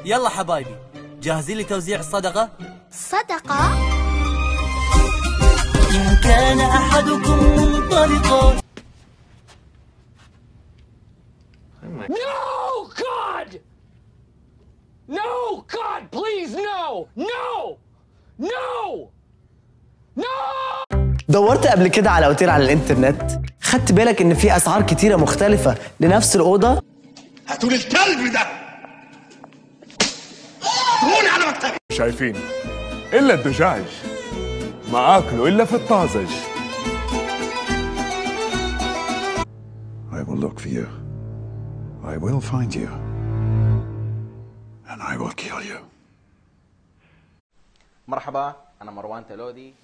يلا حبايبي، جاهزين لتوزيع الصدقة؟ صدقة؟ إن كان أحدكم منطلقا. No, God! No, God, please, no! No! No! No! دورت قبل كده على اوتيل على الانترنت؟ خدت بالك ان في اسعار كتيرة مختلفة لنفس الأوضة؟ هاتولي الكلب ده! هوني على مكتبي! شايفين؟ إلا الدجاج ما آكله إلا في الطازج. I will look for you. I will find you. And I will kill you. مرحبا، أنا مروان تلودي.